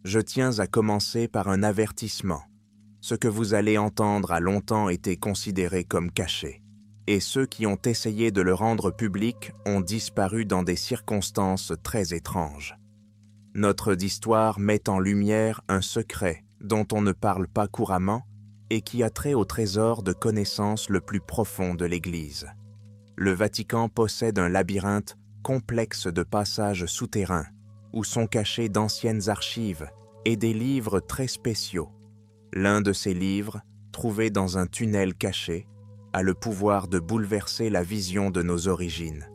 Je tiens à commencer par un avertissement. Ce que vous allez entendre a longtemps été considéré comme caché, et ceux qui ont essayé de le rendre public ont disparu dans des circonstances très étranges. Notre histoire met en lumière un secret dont on ne parle pas couramment et qui a trait au trésor de connaissances le plus profond de l'Église. Le Vatican possède un labyrinthe complexe de passages souterrains où sont cachées d'anciennes archives et des livres très spéciaux. L'un de ces livres, trouvé dans un tunnel caché, a le pouvoir de bouleverser la vision de nos origines.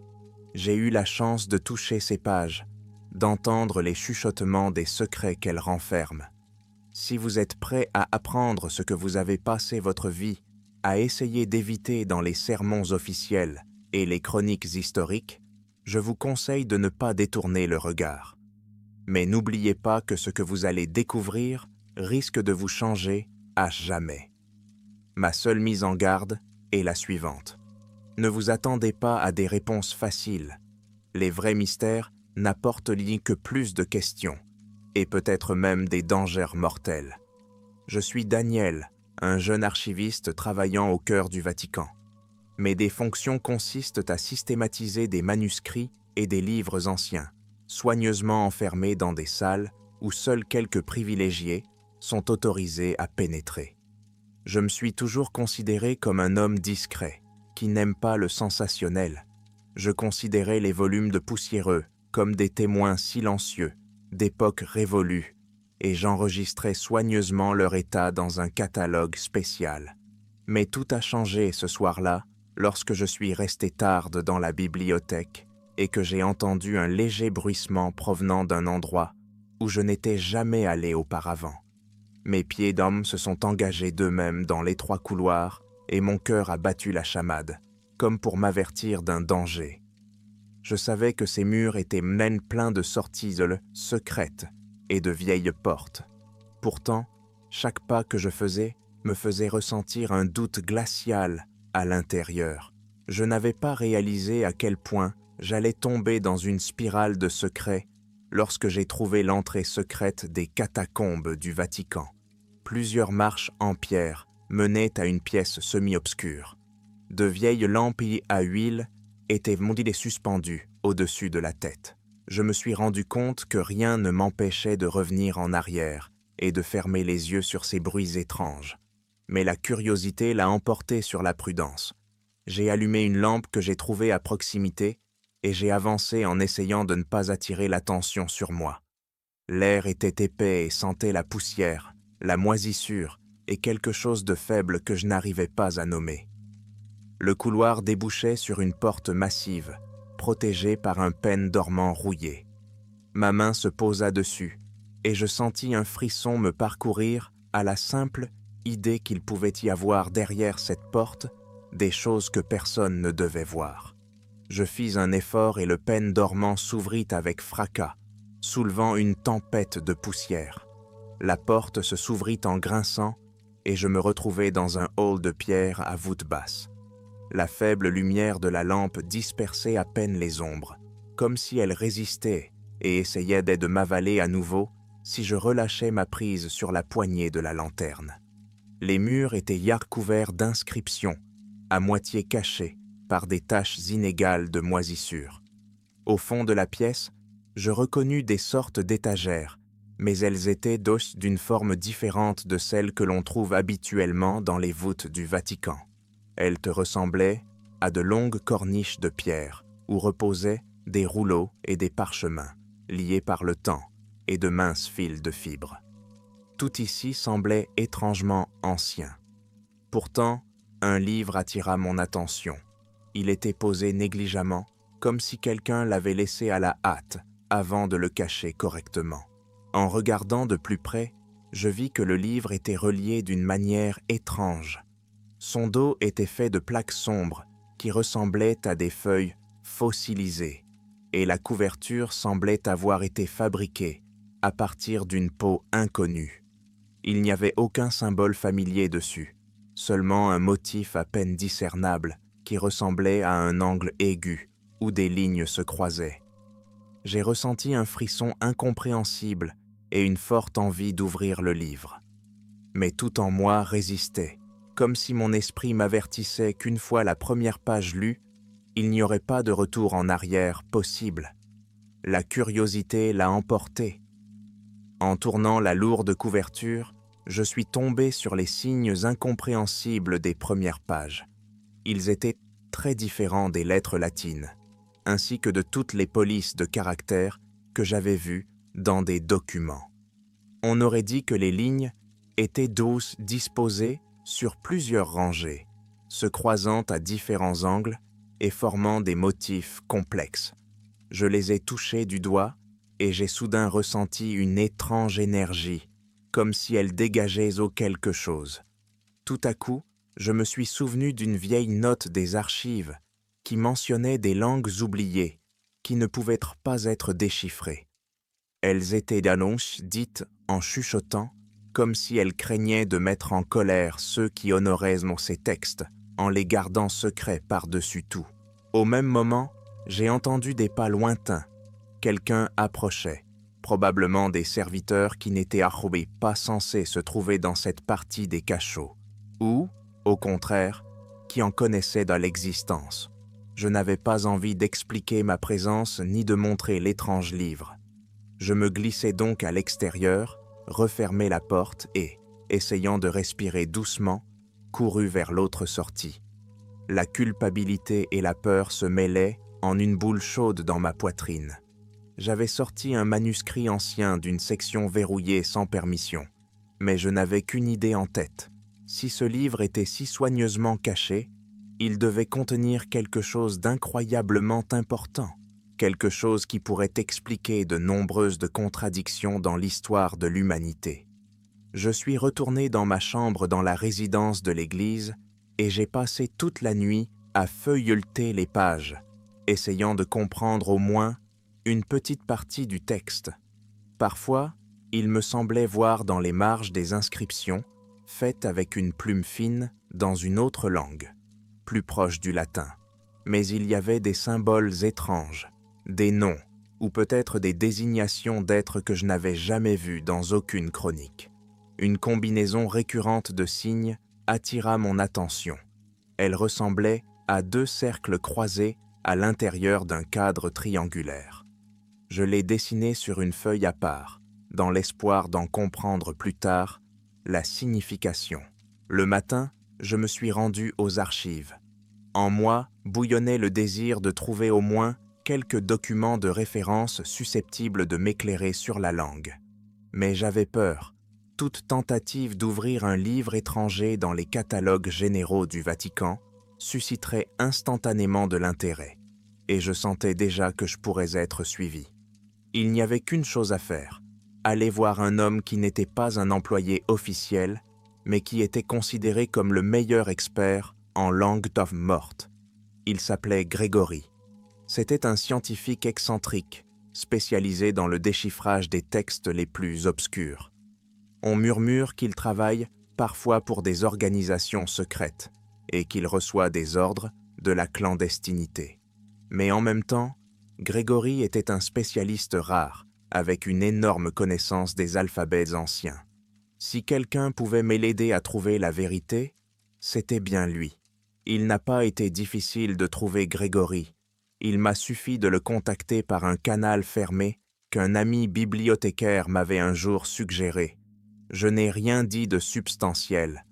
J'ai eu la chance de toucher ces pages, d'entendre les chuchotements des secrets qu'elles renferment. Si vous êtes prêt à apprendre ce que vous avez passé votre vie à essayer d'éviter dans les sermons officiels et les chroniques historiques, je vous conseille de ne pas détourner le regard. Mais n'oubliez pas que ce que vous allez découvrir risque de vous changer à jamais. Ma seule mise en garde est la suivante. Ne vous attendez pas à des réponses faciles. Les vrais mystères n'apportent que plus de questions, et peut-être même des dangers mortels. Je suis Daniel, un jeune archiviste travaillant au cœur du Vatican. Mes fonctions consistent à systématiser des manuscrits et des livres anciens, soigneusement enfermés dans des salles où seuls quelques privilégiés sont autorisés à pénétrer. Je me suis toujours considéré comme un homme discret, qui n'aime pas le sensationnel. Je considérais les volumes de poussiéreux comme des témoins silencieux d'époques révolues, et j'enregistrais soigneusement leur état dans un catalogue spécial. Mais tout a changé ce soir-là, lorsque je suis resté tard dans la bibliothèque et que j'ai entendu un léger bruissement provenant d'un endroit où je n'étais jamais allé auparavant. Mes pieds d'homme se sont engagés d'eux-mêmes dans l'étroit couloir et mon cœur a battu la chamade, comme pour m'avertir d'un danger. Je savais que ces murs étaient même pleins de sorties secrètes et de vieilles portes. Pourtant, chaque pas que je faisais me faisait ressentir un doute glacial à l'intérieur. Je n'avais pas réalisé à quel point j'allais tomber dans une spirale de secrets lorsque j'ai trouvé l'entrée secrète des catacombes du Vatican. Plusieurs marches en pierre menaient à une pièce semi-obscure. De vieilles lampes à huile étaient suspendues au-dessus de la tête. Je me suis rendu compte que rien ne m'empêchait de revenir en arrière et de fermer les yeux sur ces bruits étranges. Mais la curiosité l'a emporté sur la prudence. J'ai allumé une lampe que j'ai trouvée à proximité et j'ai avancé en essayant de ne pas attirer l'attention sur moi. L'air était épais et sentait la poussière, la moisissure et quelque chose de faible que je n'arrivais pas à nommer. Le couloir débouchait sur une porte massive, protégée par un pêne dormant rouillé. Ma main se posa dessus, et je sentis un frisson me parcourir à la simple idée qu'il pouvait y avoir derrière cette porte des choses que personne ne devait voir. Je fis un effort et le pêne dormant s'ouvrit avec fracas, soulevant une tempête de poussière. La porte se s'ouvrit en grinçant et je me retrouvai dans un hall de pierre à voûte basse. La faible lumière de la lampe dispersait à peine les ombres, comme si elle résistait et essayait de m'avaler à nouveau si je relâchais ma prise sur la poignée de la lanterne. Les murs étaient couverts d'inscriptions, à moitié cachées par des taches inégales de moisissure. Au fond de la pièce, je reconnus des sortes d'étagères, mais elles étaient d'une forme différente de celles que l'on trouve habituellement dans les voûtes du Vatican. Elles te ressemblaient à de longues corniches de pierre où reposaient des rouleaux et des parchemins, liés par le temps et de minces fils de fibres. Tout ici semblait étrangement ancien. Pourtant, un livre attira mon attention. Il était posé négligemment, comme si quelqu'un l'avait laissé à la hâte avant de le cacher correctement. En regardant de plus près, je vis que le livre était relié d'une manière étrange. Son dos était fait de plaques sombres qui ressemblaient à des feuilles fossilisées, et la couverture semblait avoir été fabriquée à partir d'une peau inconnue. Il n'y avait aucun symbole familier dessus, seulement un motif à peine discernable qui ressemblait à un angle aigu où des lignes se croisaient. J'ai ressenti un frisson incompréhensible et une forte envie d'ouvrir le livre. Mais tout en moi résistait, comme si mon esprit m'avertissait qu'une fois la première page lue, il n'y aurait pas de retour en arrière possible. La curiosité l'a emporté. En tournant la lourde couverture, je suis tombé sur les signes incompréhensibles des premières pages. Ils étaient très différents des lettres latines, ainsi que de toutes les polices de caractères que j'avais vues dans des documents. On aurait dit que les lignes étaient douces disposées sur plusieurs rangées, se croisant à différents angles et formant des motifs complexes. Je les ai touchées du doigt et j'ai soudain ressenti une étrange énergie, comme si elle dégageait au quelque chose. Tout à coup, je me suis souvenu d'une vieille note des archives qui mentionnait des langues oubliées qui ne pouvaient pas être déchiffrées. Elles étaient d'annonces dites en chuchotant, comme si elles craignaient de mettre en colère ceux qui honoraient ces textes, en les gardant secrets par-dessus tout. Au même moment, j'ai entendu des pas lointains. Quelqu'un approchait, probablement des serviteurs qui n'étaient pas censés se trouver dans cette partie des cachots, ou, au contraire, qui en connaissaient dans l'existence. Je n'avais pas envie d'expliquer ma présence ni de montrer l'étrange livre. Je me glissai donc à l'extérieur, refermai la porte et, essayant de respirer doucement, courus vers l'autre sortie. La culpabilité et la peur se mêlaient en une boule chaude dans ma poitrine. J'avais sorti un manuscrit ancien d'une section verrouillée sans permission, mais je n'avais qu'une idée en tête. Si ce livre était si soigneusement caché, il devait contenir quelque chose d'incroyablement important, quelque chose qui pourrait expliquer de nombreuses contradictions dans l'histoire de l'humanité. Je suis retourné dans ma chambre dans la résidence de l'église et j'ai passé toute la nuit à feuilleter les pages, essayant de comprendre au moins une petite partie du texte. Parfois, il me semblait voir dans les marges des inscriptions, faites avec une plume fine dans une autre langue, plus proche du latin. Mais il y avait des symboles étranges, des noms, ou peut-être des désignations d'êtres que je n'avais jamais vus dans aucune chronique. Une combinaison récurrente de signes attira mon attention. Elle ressemblait à 2 cercles croisés à l'intérieur d'un cadre triangulaire. Je l'ai dessiné sur une feuille à part, dans l'espoir d'en comprendre plus tard la signification. Le matin, je me suis rendu aux archives. En moi bouillonnait le désir de trouver au moins quelques documents de référence susceptibles de m'éclairer sur la langue. Mais j'avais peur. Toute tentative d'ouvrir un livre étranger dans les catalogues généraux du Vatican susciterait instantanément de l'intérêt, et je sentais déjà que je pourrais être suivi. Il n'y avait qu'une chose à faire, aller voir un homme qui n'était pas un employé officiel, mais qui était considéré comme le meilleur expert en langue morte. Il s'appelait Grégory. C'était un scientifique excentrique, spécialisé dans le déchiffrage des textes les plus obscurs. On murmure qu'il travaille parfois pour des organisations secrètes et qu'il reçoit des ordres de la clandestinité. Mais en même temps, Grégory était un spécialiste rare, avec une énorme connaissance des alphabets anciens. Si quelqu'un pouvait m'aider à trouver la vérité, c'était bien lui. Il n'a pas été difficile de trouver Grégory. Il m'a suffi de le contacter par un canal fermé qu'un ami bibliothécaire m'avait un jour suggéré. Je n'ai rien dit de substantiel.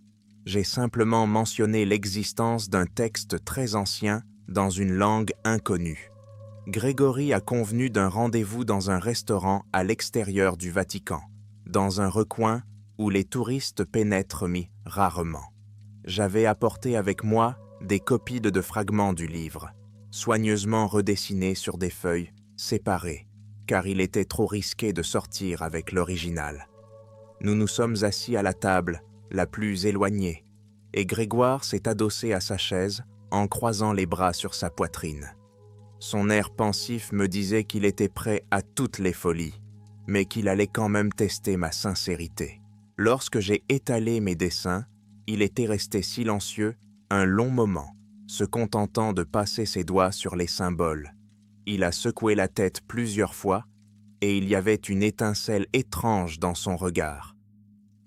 J'ai simplement mentionné l'existence d'un texte très ancien dans une langue inconnue. Grégory a convenu d'un rendez-vous dans un restaurant à l'extérieur du Vatican, dans un recoin où les touristes pénètrent rarement. J'avais apporté avec moi des copies de fragments du livre, soigneusement redessinés sur des feuilles séparées, car il était trop risqué de sortir avec l'original. Nous nous sommes assis à la table la plus éloignée, et Grégoire s'est adossé à sa chaise en croisant les bras sur sa poitrine. Son air pensif me disait qu'il était prêt à toutes les folies, mais qu'il allait quand même tester ma sincérité. Lorsque j'ai étalé mes dessins, il était resté silencieux un long moment, se contentant de passer ses doigts sur les symboles. Il a secoué la tête plusieurs fois et il y avait une étincelle étrange dans son regard.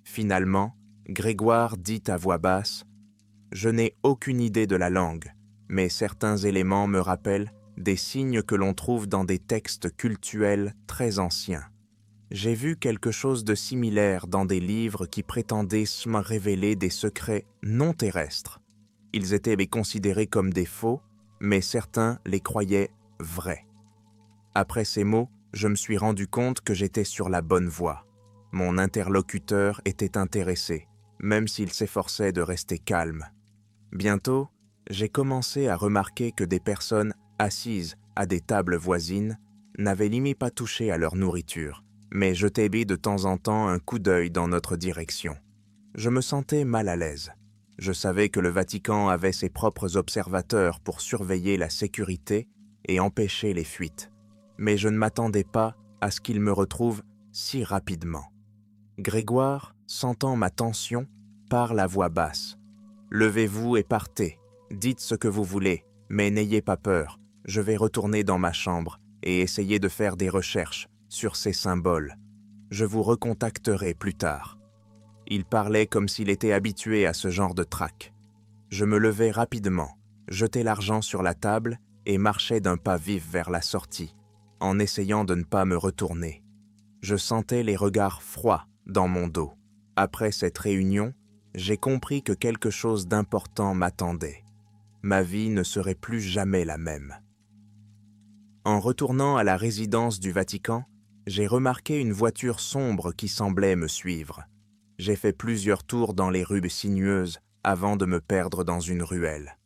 Finalement, Grégoire dit à voix basse « Je n'ai aucune idée de la langue, mais certains éléments me rappellent des signes que l'on trouve dans des textes cultuels très anciens. J'ai vu quelque chose de similaire dans des livres qui prétendaient me révéler des secrets non terrestres. Ils étaient considérés comme des faux, mais certains les croyaient vrais. » Après ces mots, je me suis rendu compte que j'étais sur la bonne voie. Mon interlocuteur était intéressé, même s'il s'efforçait de rester calme. Bientôt, j'ai commencé à remarquer que des personnes assises à des tables voisines n'avaient limite pas touché à leur nourriture, mais jetaient de temps en temps un coup d'œil dans notre direction. Je me sentais mal à l'aise. Je savais que le Vatican avait ses propres observateurs pour surveiller la sécurité et empêcher les fuites, mais je ne m'attendais pas à ce qu'ils me retrouvent si rapidement. Grégoire, sentant ma tension, parle à voix basse. « Levez-vous et partez. Dites ce que vous voulez, mais n'ayez pas peur. Je vais retourner dans ma chambre et essayer de faire des recherches sur ces symboles. Je vous recontacterai plus tard. » Il parlait comme s'il était habitué à ce genre de trac. Je me levai rapidement, jetai l'argent sur la table et marchai d'un pas vif vers la sortie, en essayant de ne pas me retourner. Je sentais les regards froids dans mon dos. Après cette réunion, j'ai compris que quelque chose d'important m'attendait. Ma vie ne serait plus jamais la même. En retournant à la résidence du Vatican, j'ai remarqué une voiture sombre qui semblait me suivre. J'ai fait plusieurs tours dans les rues sinueuses avant de me perdre dans une ruelle.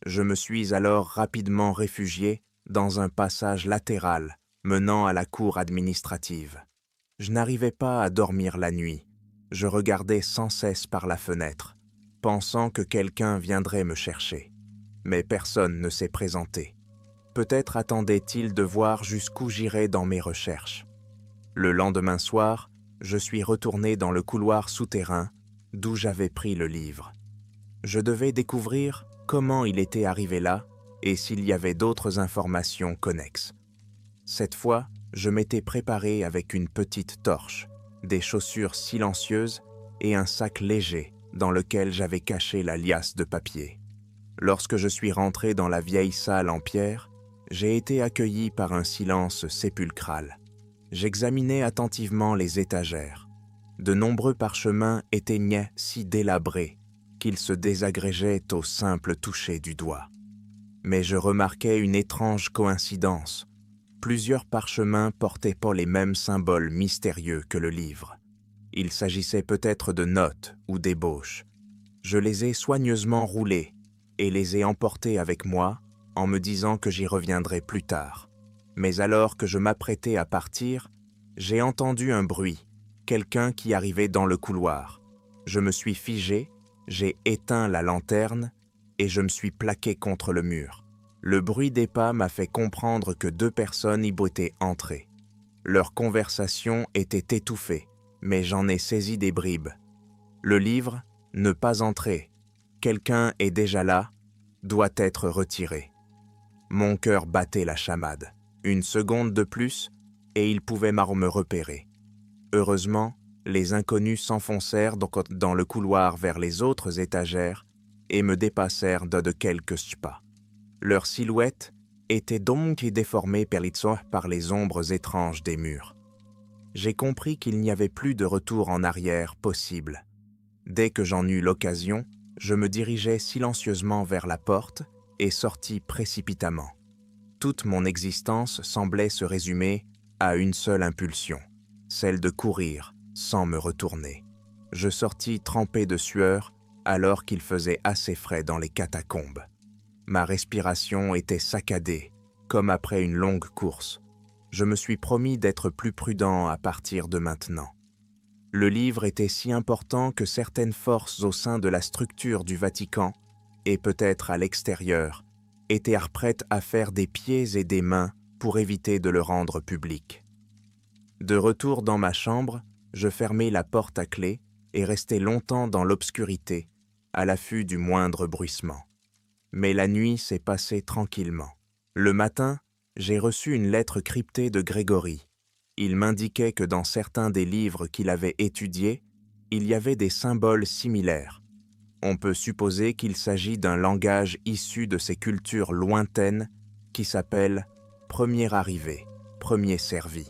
Je me suis alors rapidement réfugié dans un passage latéral menant à la cour administrative. Je n'arrivais pas à dormir la nuit. Je regardais sans cesse par la fenêtre, pensant que quelqu'un viendrait me chercher. Mais personne ne s'est présenté. Peut-être attendait-il de voir jusqu'où j'irais dans mes recherches. Le lendemain soir, je suis retourné dans le couloir souterrain d'où j'avais pris le livre. Je devais découvrir comment il était arrivé là et s'il y avait d'autres informations connexes. Cette fois, je m'étais préparé avec une petite torche, des chaussures silencieuses et un sac léger dans lequel j'avais caché la liasse de papier. Lorsque je suis rentré dans la vieille salle en pierre, j'ai été accueilli par un silence sépulcral. J'examinais attentivement les étagères. De nombreux parchemins étaient si délabrés qu'ils se désagrégeaient au simple toucher du doigt. Mais je remarquai une étrange coïncidence. Plusieurs parchemins portaient pas les mêmes symboles mystérieux que le livre. Il s'agissait peut-être de notes ou d'ébauches. Je les ai soigneusement roulés et les ai emportés avec moi en me disant que j'y reviendrai plus tard. Mais alors que je m'apprêtais à partir, j'ai entendu un bruit, quelqu'un qui arrivait dans le couloir. Je me suis figé, j'ai éteint la lanterne et je me suis plaqué contre le mur. Le bruit des pas m'a fait comprendre que 2 personnes y étaient entrées. Leur conversation était étouffée, mais j'en ai saisi des bribes. Le livre « Ne pas entrer. Quelqu'un est déjà là. Doit être retiré. » Mon cœur battait la chamade. Une seconde de plus, et ils pouvaient me repérer. Heureusement, les inconnus s'enfoncèrent dans le couloir vers les autres étagères et me dépassèrent de quelques pas. Leur silhouette était donc déformée par les ombres étranges des murs. J'ai compris qu'il n'y avait plus de retour en arrière possible. Dès que j'en eus l'occasion, je me dirigeai silencieusement vers la porte et sortis précipitamment. Toute mon existence semblait se résumer à une seule impulsion, celle de courir sans me retourner. Je sortis trempé de sueur alors qu'il faisait assez frais dans les catacombes. Ma respiration était saccadée, comme après une longue course. Je me suis promis d'être plus prudent à partir de maintenant. Le livre était si important que certaines forces au sein de la structure du Vatican, et peut-être à l'extérieur, étaient prêtes à faire des pieds et des mains pour éviter de le rendre public. De retour dans ma chambre, je fermai la porte à clé et restai longtemps dans l'obscurité, à l'affût du moindre bruissement. Mais la nuit s'est passée tranquillement. Le matin, j'ai reçu une lettre cryptée de Grégory. Il m'indiquait que dans certains des livres qu'il avait étudiés, il y avait des symboles similaires. On peut supposer qu'il s'agit d'un langage issu de ces cultures lointaines qui s'appelle « premier arrivé, premier servi ».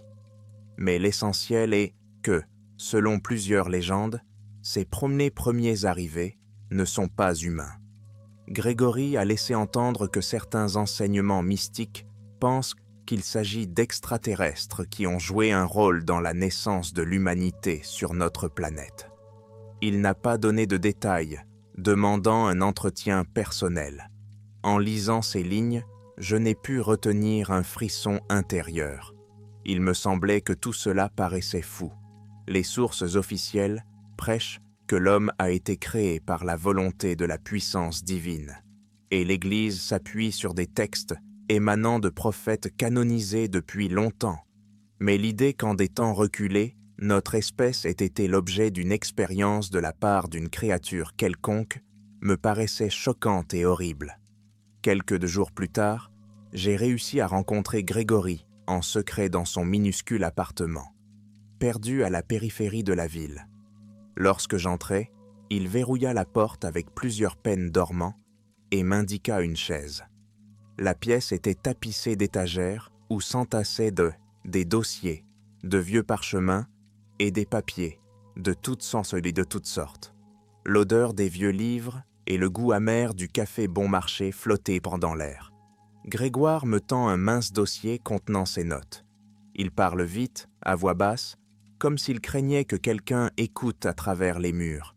Mais l'essentiel est que, selon plusieurs légendes, ces premiers arrivés ne sont pas humains. Grégory a laissé entendre que certains enseignements mystiques pensent qu'il s'agit d'extraterrestres qui ont joué un rôle dans la naissance de l'humanité sur notre planète. Il n'a pas donné de détails, demandant un entretien personnel. En lisant ces lignes, je n'ai pu retenir un frisson intérieur. Il me semblait que tout cela paraissait fou. Les sources officielles prêchent que l'homme a été créé par la volonté de la puissance divine, et l'Église s'appuie sur des textes émanant de prophètes canonisés depuis longtemps. Mais l'idée qu'en des temps reculés, notre espèce ait été l'objet d'une expérience de la part d'une créature quelconque me paraissait choquante et horrible. Quelques jours plus tard, j'ai réussi à rencontrer Grégory en secret dans son minuscule appartement, perdu à la périphérie de la ville. Lorsque j'entrai, il verrouilla la porte avec plusieurs peines dormants et m'indiqua une chaise. La pièce était tapissée d'étagères où s'entassaient des dossiers, de vieux parchemins et des papiers, de toutes sortes. L'odeur des vieux livres et le goût amer du café bon marché flottaient pendant l'air. Grégoire me tend un mince dossier contenant ses notes. Il parle vite, à voix basse, comme s'il craignait que quelqu'un écoute à travers les murs.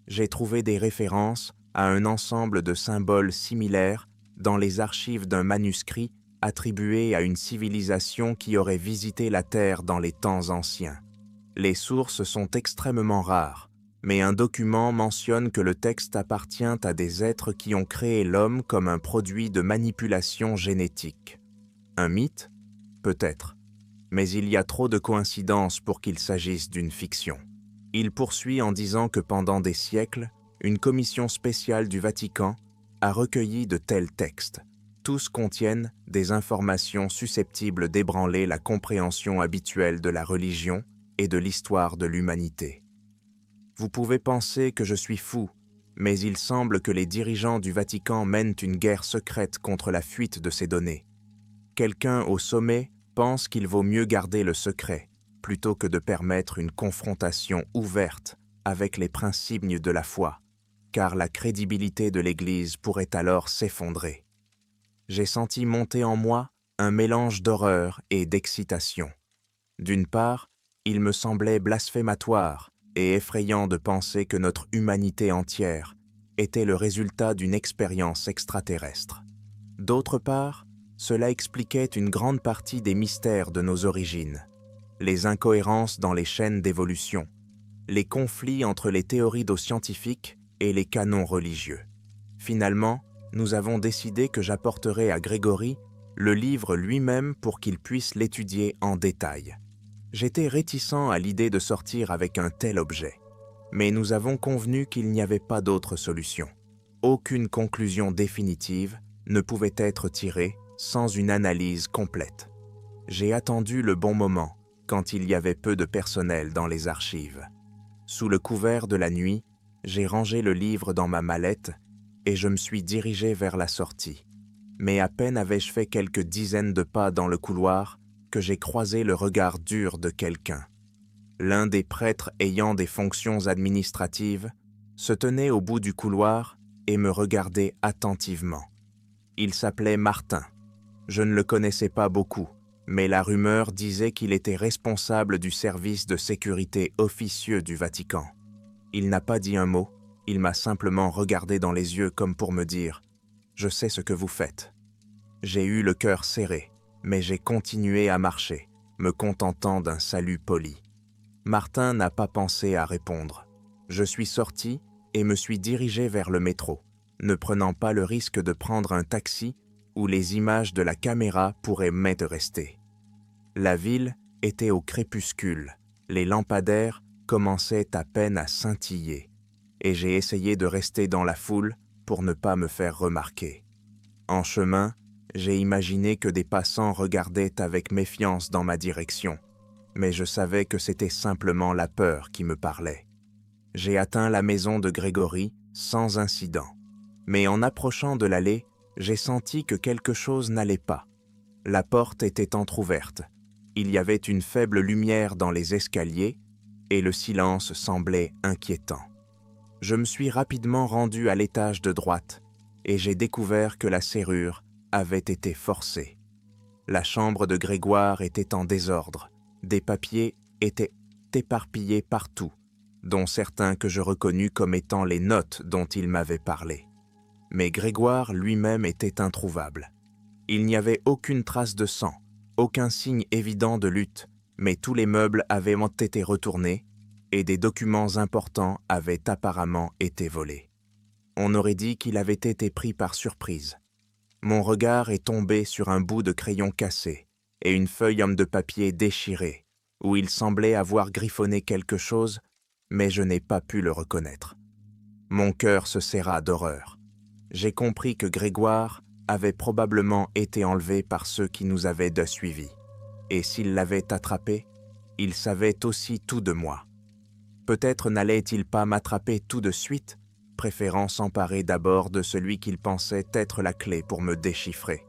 J'ai trouvé des références à un ensemble de symboles similaires dans les archives d'un manuscrit attribué à une civilisation qui aurait visité la Terre dans les temps anciens. Les sources sont extrêmement rares, mais un document mentionne que le texte appartient à des êtres qui ont créé l'homme comme un produit de manipulation génétique. Un mythe? Peut-être. Mais il y a trop de coïncidences pour qu'il s'agisse d'une fiction. Il poursuit en disant que pendant des siècles, une commission spéciale du Vatican a recueilli de tels textes. Tous contiennent des informations susceptibles d'ébranler la compréhension habituelle de la religion et de l'histoire de l'humanité. Vous pouvez penser que je suis fou, mais il semble que les dirigeants du Vatican mènent une guerre secrète contre la fuite de ces données. Quelqu'un au sommet pense qu'il vaut mieux garder le secret plutôt que de permettre une confrontation ouverte avec les principes de la foi, car la crédibilité de l'Église pourrait alors s'effondrer. J'ai senti monter en moi un mélange d'horreur et d'excitation. D'une part, il me semblait blasphématoire et effrayant de penser que notre humanité entière était le résultat d'une expérience extraterrestre. D'autre part, cela expliquait une grande partie des mystères de nos origines, les incohérences dans les chaînes d'évolution, les conflits entre les théories scientifiques et les canons religieux. Finalement, nous avons décidé que j'apporterais à Grégory le livre lui-même pour qu'il puisse l'étudier en détail. J'étais réticent à l'idée de sortir avec un tel objet, mais nous avons convenu qu'il n'y avait pas d'autre solution. Aucune conclusion définitive ne pouvait être tirée sans une analyse complète. J'ai attendu le bon moment, quand il y avait peu de personnel dans les archives. Sous le couvert de la nuit, j'ai rangé le livre dans ma mallette et je me suis dirigé vers la sortie. Mais à peine avais-je fait quelques dizaines de pas dans le couloir que j'ai croisé le regard dur de quelqu'un. L'un des prêtres ayant des fonctions administratives se tenait au bout du couloir et me regardait attentivement. Il s'appelait Martin. Je ne le connaissais pas beaucoup, mais la rumeur disait qu'il était responsable du service de sécurité officieux du Vatican. Il n'a pas dit un mot, il m'a simplement regardé dans les yeux comme pour me dire « Je sais ce que vous faites ». J'ai eu le cœur serré, mais j'ai continué à marcher, me contentant d'un salut poli. Martin n'a pas pensé à répondre. Je suis sorti et me suis dirigé vers le métro, ne prenant pas le risque de prendre un taxi où les images de la caméra pourraient m'être restées. La ville était au crépuscule, les lampadaires commençaient à peine à scintiller, et j'ai essayé de rester dans la foule pour ne pas me faire remarquer. En chemin, j'ai imaginé que des passants regardaient avec méfiance dans ma direction, mais je savais que c'était simplement la peur qui me parlait. J'ai atteint la maison de Grégory sans incident, mais en approchant de l'allée, j'ai senti que quelque chose n'allait pas. La porte était entr'ouverte, il y avait une faible lumière dans les escaliers et le silence semblait inquiétant. Je me suis rapidement rendu à l'étage de droite et j'ai découvert que la serrure avait été forcée. La chambre de Grégoire était en désordre, des papiers étaient éparpillés partout, dont certains que je reconnus comme étant les notes dont il m'avait parlé. Mais Grégoire lui-même était introuvable. Il n'y avait aucune trace de sang, aucun signe évident de lutte, mais tous les meubles avaient été retournés et des documents importants avaient apparemment été volés. On aurait dit qu'il avait été pris par surprise. Mon regard est tombé sur un bout de crayon cassé et une feuille de papier déchirée, où il semblait avoir griffonné quelque chose, mais je n'ai pas pu le reconnaître. Mon cœur se serra d'horreur. J'ai compris que Grégoire avait probablement été enlevé par ceux qui nous avaient suivis. Et s'il l'avait attrapé, il savait aussi tout de moi. Peut-être n'allait-il pas m'attraper tout de suite, préférant s'emparer d'abord de celui qu'il pensait être la clé pour me déchiffrer.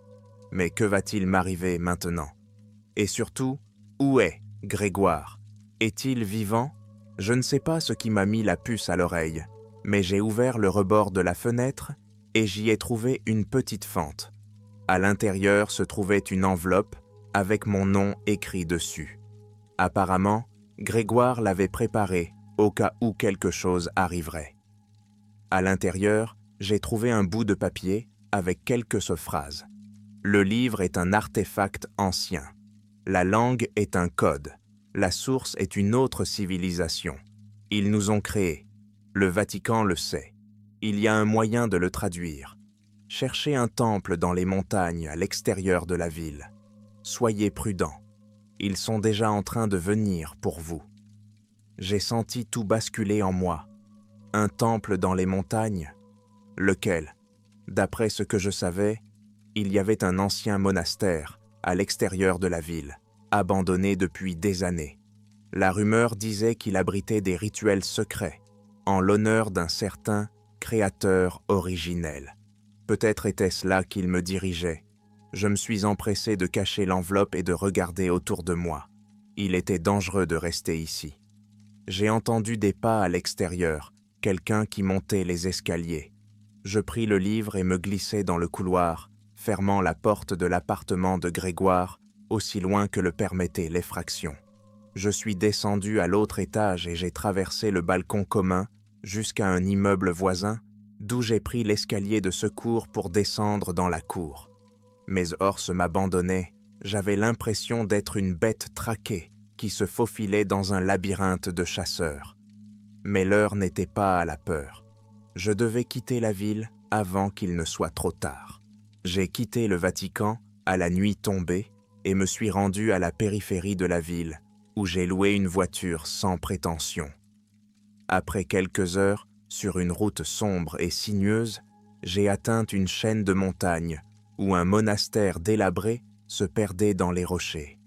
Mais que va-t-il m'arriver maintenant? Et surtout, où est Grégoire? Est-il vivant? Je ne sais pas ce qui m'a mis la puce à l'oreille, mais j'ai ouvert le rebord de la fenêtre et j'y ai trouvé une petite fente. À l'intérieur se trouvait une enveloppe avec mon nom écrit dessus. Apparemment, Grégoire l'avait préparée au cas où quelque chose arriverait. À l'intérieur, j'ai trouvé un bout de papier avec quelques phrases. Le livre est un artefact ancien. La langue est un code. La source est une autre civilisation. Ils nous ont créés. Le Vatican le sait. Il y a un moyen de le traduire. Cherchez un temple dans les montagnes à l'extérieur de la ville. Soyez prudents. Ils sont déjà en train de venir pour vous. J'ai senti tout basculer en moi. Un temple dans les montagnes? Lequel? D'après ce que je savais, il y avait un ancien monastère à l'extérieur de la ville, abandonné depuis des années. La rumeur disait qu'il abritait des rituels secrets, en l'honneur d'un certain créateur originel. Peut-être était-ce là qu'il me dirigeait. Je me suis empressé de cacher l'enveloppe et de regarder autour de moi. Il était dangereux de rester ici. J'ai entendu des pas à l'extérieur, quelqu'un qui montait les escaliers. Je pris le livre et me glissai dans le couloir, fermant la porte de l'appartement de Grégoire aussi loin que le permettait l'effraction. Je suis descendu à l'autre étage et j'ai traversé le balcon commun jusqu'à un immeuble voisin, d'où j'ai pris l'escalier de secours pour descendre dans la cour. Mes orses m'abandonnaient, j'avais l'impression d'être une bête traquée qui se faufilait dans un labyrinthe de chasseurs. Mais l'heure n'était pas à la peur. Je devais quitter la ville avant qu'il ne soit trop tard. J'ai quitté le Vatican à la nuit tombée et me suis rendu à la périphérie de la ville, où j'ai loué une voiture sans prétention. Après quelques heures, sur une route sombre et sinueuse, j'ai atteint une chaîne de montagnes où un monastère délabré se perdait dans les rochers.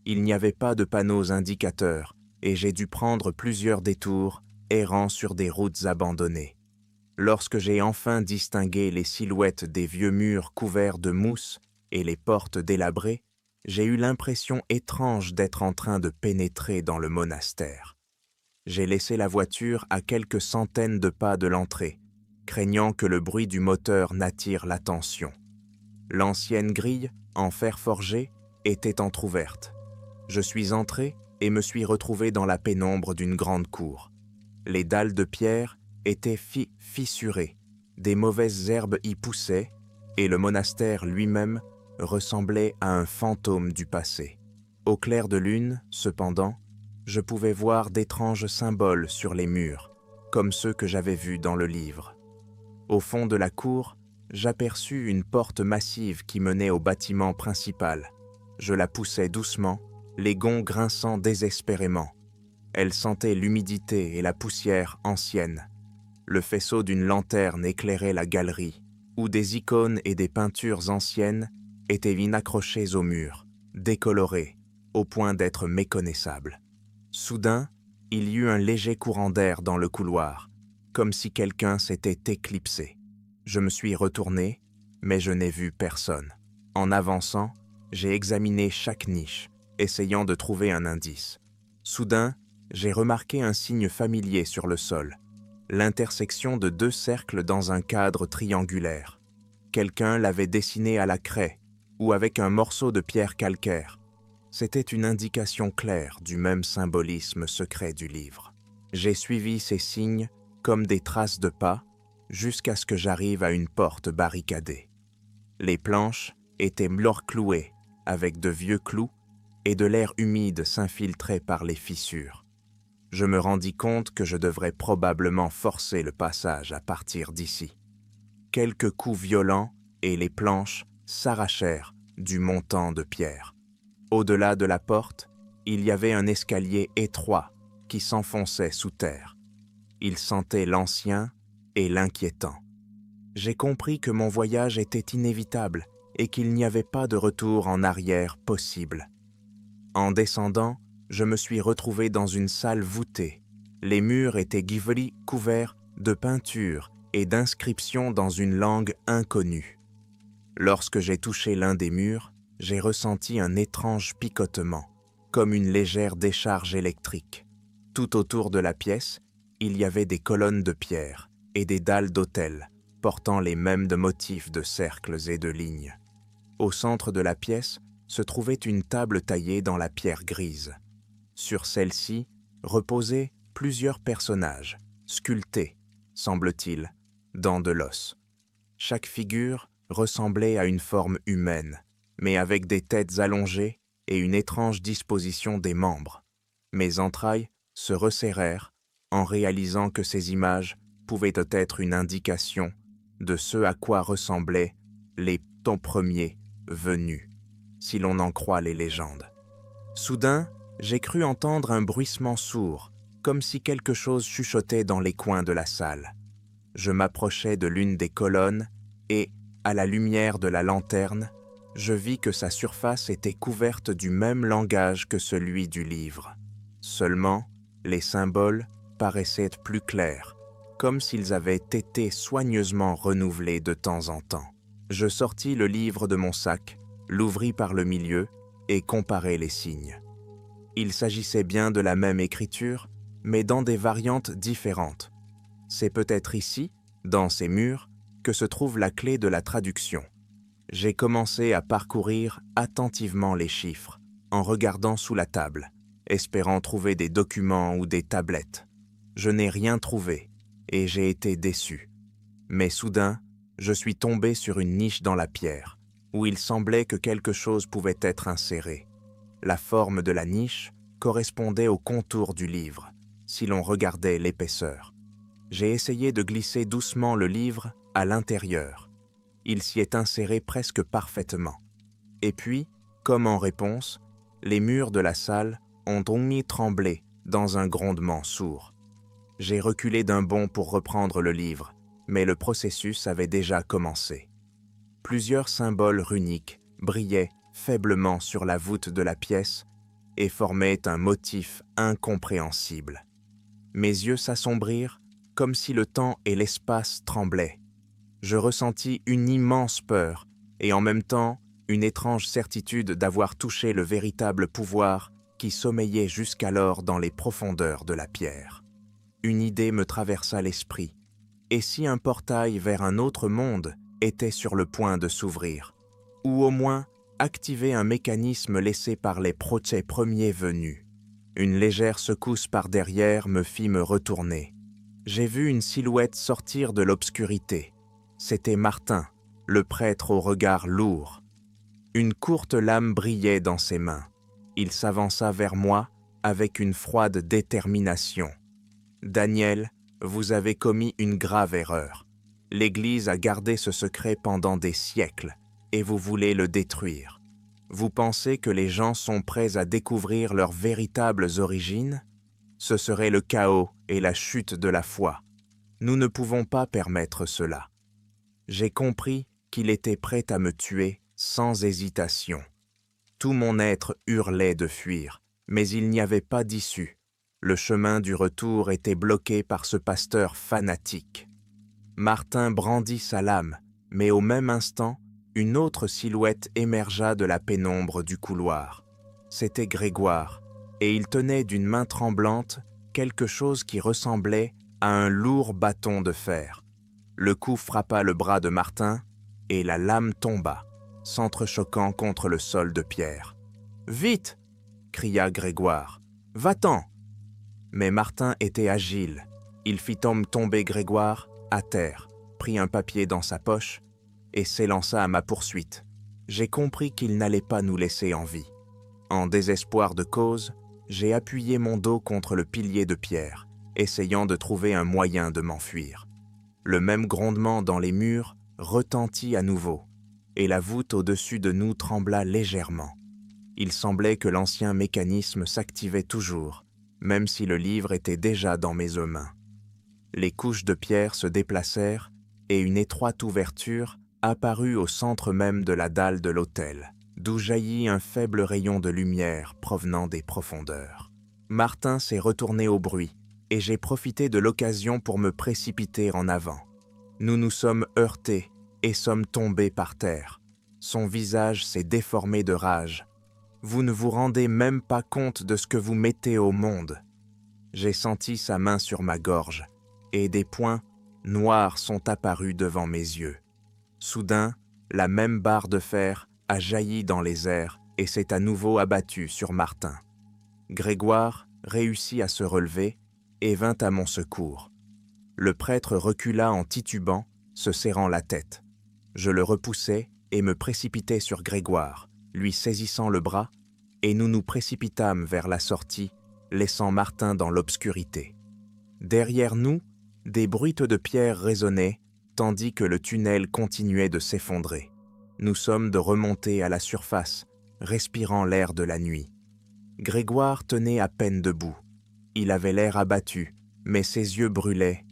Il n'y avait pas de panneaux indicateurs et j'ai dû prendre plusieurs détours, errant sur des routes abandonnées. Lorsque j'ai enfin distingué les silhouettes des vieux murs couverts de mousse et les portes délabrées, j'ai eu l'impression étrange d'être en train de pénétrer dans le monastère. J'ai laissé la voiture à quelques centaines de pas de l'entrée, craignant que le bruit du moteur n'attire l'attention. L'ancienne grille, en fer forgé, était entr'ouverte. Je suis entré et me suis retrouvé dans la pénombre d'une grande cour. Les dalles de pierre étaient fissurées, des mauvaises herbes y poussaient, et le monastère lui-même ressemblait à un fantôme du passé. Au clair de lune, cependant, je pouvais voir d'étranges symboles sur les murs, comme ceux que j'avais vus dans le livre. Au fond de la cour, j'aperçus une porte massive qui menait au bâtiment principal. Je la poussai doucement, les gonds grinçant désespérément. Elle sentait l'humidité et la poussière ancienne. Le faisceau d'une lanterne éclairait la galerie, où des icônes et des peintures anciennes étaient accrochées au mur, décolorées, au point d'être méconnaissable. Soudain, il y eut un léger courant d'air dans le couloir, comme si quelqu'un s'était éclipsé. Je me suis retourné, mais je n'ai vu personne. En avançant, j'ai examiné chaque niche, essayant de trouver un indice. Soudain, j'ai remarqué un signe familier sur le sol, l'intersection de 2 cercles dans un cadre triangulaire. Quelqu'un l'avait dessiné à la craie ou avec un morceau de pierre calcaire. C'était une indication claire du même symbolisme secret du livre. J'ai suivi ces signes comme des traces de pas jusqu'à ce que j'arrive à une porte barricadée. Les planches étaient clouées avec de vieux clous et de l'air humide s'infiltrait par les fissures. Je me rendis compte que je devrais probablement forcer le passage à partir d'ici. Quelques coups violents et les planches s'arrachèrent du montant de pierre. Au-delà de la porte, il y avait un escalier étroit qui s'enfonçait sous terre. Il sentait l'ancien et l'inquiétant. J'ai compris que mon voyage était inévitable et qu'il n'y avait pas de retour en arrière possible. En descendant, je me suis retrouvé dans une salle voûtée. Les murs étaient couverts de peintures et d'inscriptions dans une langue inconnue. Lorsque j'ai touché l'un des murs, j'ai ressenti un étrange picotement, comme une légère décharge électrique. Tout autour de la pièce, il y avait des colonnes de pierre et des dalles d'autel, portant les mêmes motifs de cercles et de lignes. Au centre de la pièce se trouvait une table taillée dans la pierre grise. Sur celle-ci reposaient plusieurs personnages, sculptés, semble-t-il, dans de l'os. Chaque figure ressemblait à une forme humaine, mais avec des têtes allongées et une étrange disposition des membres. Mes entrailles se resserrèrent en réalisant que ces images pouvaient être une indication de ce à quoi ressemblaient les temps premiers venus, si l'on en croit les légendes. Soudain, j'ai cru entendre un bruissement sourd, comme si quelque chose chuchotait dans les coins de la salle. Je m'approchai de l'une des colonnes et, à la lumière de la lanterne, je vis que sa surface était couverte du même langage que celui du livre. Seulement, les symboles paraissaient plus clairs, comme s'ils avaient été soigneusement renouvelés de temps en temps. Je sortis le livre de mon sac, l'ouvris par le milieu et comparai les signes. Il s'agissait bien de la même écriture, mais dans des variantes différentes. C'est peut-être ici, dans ces murs, que se trouve la clé de la traduction. J'ai commencé à parcourir attentivement les chiffres, en regardant sous la table, espérant trouver des documents ou des tablettes. Je n'ai rien trouvé, et j'ai été déçu. Mais soudain, je suis tombé sur une niche dans la pierre, où il semblait que quelque chose pouvait être inséré. La forme de la niche correspondait au contour du livre, si l'on regardait l'épaisseur. J'ai essayé de glisser doucement le livre à l'intérieur. Il s'y est inséré presque parfaitement. Et puis, comme en réponse, les murs de la salle ont tremblé dans un grondement sourd. J'ai reculé d'un bond pour reprendre le livre, mais le processus avait déjà commencé. Plusieurs symboles runiques brillaient faiblement sur la voûte de la pièce et formaient un motif incompréhensible. Mes yeux s'assombrirent comme si le temps et l'espace tremblaient. Je ressentis une immense peur et en même temps une étrange certitude d'avoir touché le véritable pouvoir qui sommeillait jusqu'alors dans les profondeurs de la pierre. Une idée me traversa l'esprit. Et si un portail vers un autre monde était sur le point de s'ouvrir, ou au moins activer un mécanisme laissé par les premiers venus. Une légère secousse par derrière me fit me retourner. J'ai vu une silhouette sortir de l'obscurité. C'était Martin, le prêtre au regard lourd. Une courte lame brillait dans ses mains. Il s'avança vers moi avec une froide détermination. « Daniel, vous avez commis une grave erreur. L'Église a gardé ce secret pendant des siècles et vous voulez le détruire. Vous pensez que les gens sont prêts à découvrir leurs véritables origines? Ce serait le chaos et la chute de la foi. Nous ne pouvons pas permettre cela. » J'ai compris qu'il était prêt à me tuer sans hésitation. Tout mon être hurlait de fuir, mais il n'y avait pas d'issue. Le chemin du retour était bloqué par ce pasteur fanatique. Martin brandit sa lame, mais au même instant, une autre silhouette émergea de la pénombre du couloir. C'était Grégoire, et il tenait d'une main tremblante quelque chose qui ressemblait à un lourd bâton de fer. Le coup frappa le bras de Martin, et la lame tomba, s'entrechoquant contre le sol de pierre. « Vite !» cria Grégoire. « Va-t'en !» Mais Martin était agile. Il fit tomber Grégoire à terre, prit un papier dans sa poche et s'élança à ma poursuite. J'ai compris qu'il n'allait pas nous laisser en vie. En désespoir de cause, j'ai appuyé mon dos contre le pilier de pierre, essayant de trouver un moyen de m'enfuir. Le même grondement dans les murs retentit à nouveau, et la voûte au-dessus de nous trembla légèrement. Il semblait que l'ancien mécanisme s'activait toujours, même si le livre était déjà dans mes mains. Les couches de pierre se déplacèrent et une étroite ouverture apparut au centre même de la dalle de l'autel, d'où jaillit un faible rayon de lumière provenant des profondeurs. Martin s'est retourné au bruit et j'ai profité de l'occasion pour me précipiter en avant. Nous nous sommes heurtés et sommes tombés par terre. Son visage s'est déformé de rage. Vous ne vous rendez même pas compte de ce que vous mettez au monde. J'ai senti sa main sur ma gorge, et des points noirs sont apparus devant mes yeux. Soudain, la même barre de fer a jailli dans les airs et s'est à nouveau abattue sur Martin. Grégoire réussit à se relever et vint à mon secours. Le prêtre recula en titubant, se serrant la tête. Je le repoussai et me précipitai sur Grégoire, lui saisissant le bras, et nous nous précipitâmes vers la sortie, laissant Martin dans l'obscurité. Derrière nous, des bruites de pierre résonnaient, tandis que le tunnel continuait de s'effondrer. Nous sommes de remonter à la surface, respirant l'air de la nuit. Grégoire tenait à peine debout. Il avait l'air abattu, mais ses yeux brûlaient.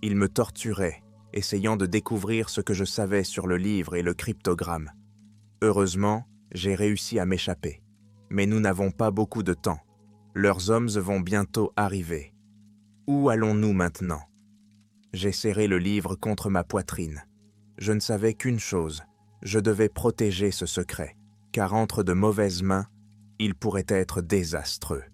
Il me torturait, essayant de découvrir ce que je savais sur le livre et le cryptogramme. Heureusement, j'ai réussi à m'échapper. Mais nous n'avons pas beaucoup de temps. Leurs hommes vont bientôt arriver. Où allons-nous maintenant ? J'ai serré le livre contre ma poitrine. Je ne savais qu'une chose, je devais protéger ce secret, car entre de mauvaises mains, il pourrait être désastreux.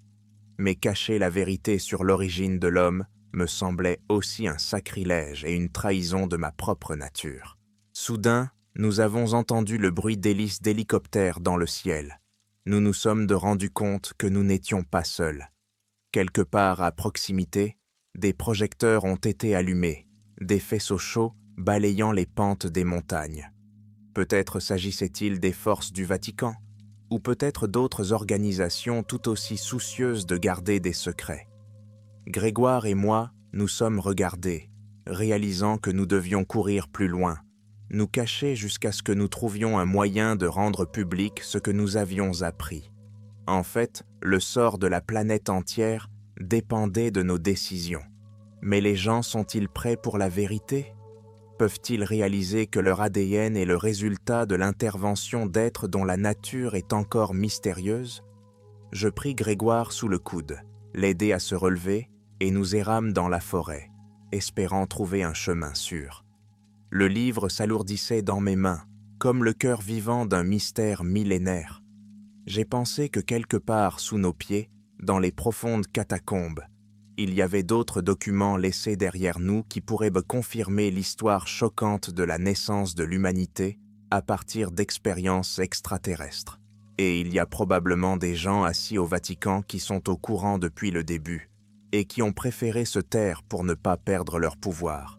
Mais cacher la vérité sur l'origine de l'homme me semblait aussi un sacrilège et une trahison de ma propre nature. Soudain, nous avons entendu le bruit d'hélices d'hélicoptères dans le ciel. Nous nous sommes rendus compte que nous n'étions pas seuls. Quelque part à proximité, des projecteurs ont été allumés, des faisceaux chauds balayant les pentes des montagnes. Peut-être s'agissait-il des forces du Vatican, ou peut-être d'autres organisations tout aussi soucieuses de garder des secrets. Grégoire et moi, nous sommes regardés, réalisant que nous devions courir plus loin, nous cacher jusqu'à ce que nous trouvions un moyen de rendre public ce que nous avions appris. En fait, le sort de la planète entière dépendait de nos décisions. Mais les gens sont-ils prêts pour la vérité ? Peuvent-ils réaliser que leur ADN est le résultat de l'intervention d'êtres dont la nature est encore mystérieuse ? Je pris Grégoire sous le coude, l'aidai à se relever, et nous errâmes dans la forêt, espérant trouver un chemin sûr. Le livre s'alourdissait dans mes mains, comme le cœur vivant d'un mystère millénaire. J'ai pensé que quelque part sous nos pieds, dans les profondes catacombes, il y avait d'autres documents laissés derrière nous qui pourraient me confirmer l'histoire choquante de la naissance de l'humanité à partir d'expériences extraterrestres. Et il y a probablement des gens assis au Vatican qui sont au courant depuis le début et qui ont préféré se taire pour ne pas perdre leur pouvoir.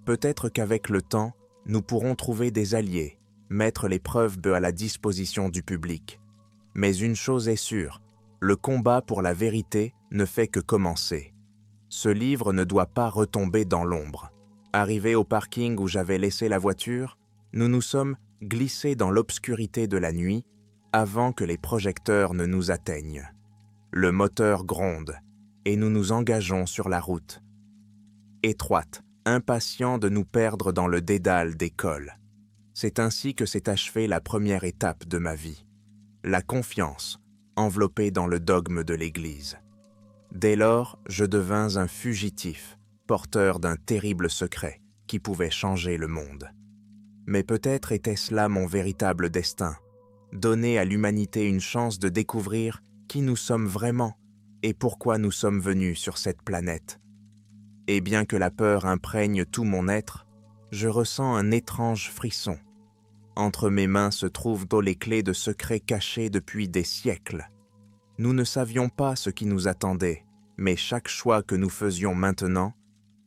Peut-être qu'avec le temps, nous pourrons trouver des alliés, mettre les preuves à la disposition du public. Mais une chose est sûre, le combat pour la vérité ne fait que commencer. Ce livre ne doit pas retomber dans l'ombre. Arrivé au parking où j'avais laissé la voiture, nous nous sommes glissés dans l'obscurité de la nuit avant que les projecteurs ne nous atteignent. Le moteur gronde et nous nous engageons sur la route. Étroite, impatients de nous perdre dans le dédale des cols. C'est ainsi que s'est achevée la première étape de ma vie. la confiance, enveloppée dans le dogme de l'Église. Dès lors, je devins un fugitif, porteur d'un terrible secret qui pouvait changer le monde. Mais peut-être était-ce là mon véritable destin, donner à l'humanité une chance de découvrir qui nous sommes vraiment et pourquoi nous sommes venus sur cette planète. Et bien que la peur imprègne tout mon être, je ressens un étrange frisson. Entre mes mains se trouvent les clés de secrets cachés depuis des siècles. Nous ne savions pas ce qui nous attendait, mais chaque choix que nous faisions maintenant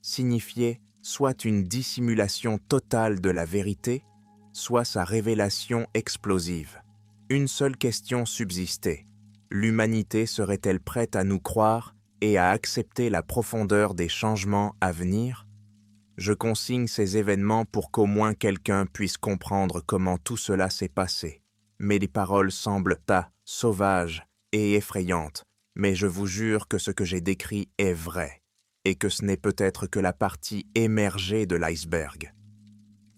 signifiait soit une dissimulation totale de la vérité, soit sa révélation explosive. Une seule question subsistait. L'humanité serait-elle prête à nous croire et à accepter la profondeur des changements à venir? Je consigne ces événements pour qu'au moins quelqu'un puisse comprendre comment tout cela s'est passé. Mais les paroles semblent sauvages et effrayantes, mais je vous jure que ce que j'ai décrit est vrai, et que ce n'est peut-être que la partie émergée de l'iceberg.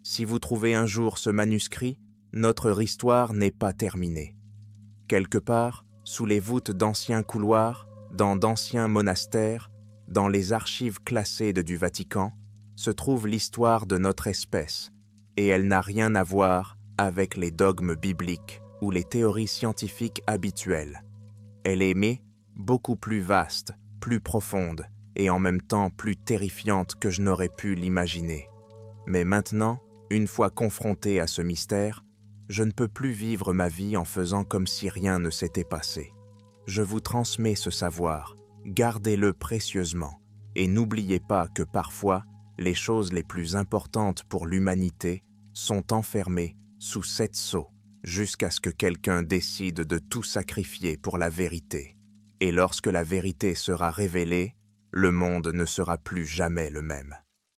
Si vous trouvez un jour ce manuscrit, notre histoire n'est pas terminée. Quelque part, sous les voûtes d'anciens couloirs, dans d'anciens monastères, dans les archives classées du Vatican, se trouve l'histoire de notre espèce, et elle n'a rien à voir avec les dogmes bibliques ou les théories scientifiques habituelles. Elle est beaucoup plus vaste, plus profonde, et en même temps plus terrifiante que je n'aurais pu l'imaginer. Mais maintenant, une fois confronté à ce mystère, je ne peux plus vivre ma vie en faisant comme si rien ne s'était passé. Je vous transmets ce savoir, gardez-le précieusement, et n'oubliez pas que parfois, les choses les plus importantes pour l'humanité sont enfermées sous 7 sceaux, jusqu'à ce que quelqu'un décide de tout sacrifier pour la vérité. Et lorsque la vérité sera révélée, le monde ne sera plus jamais le même.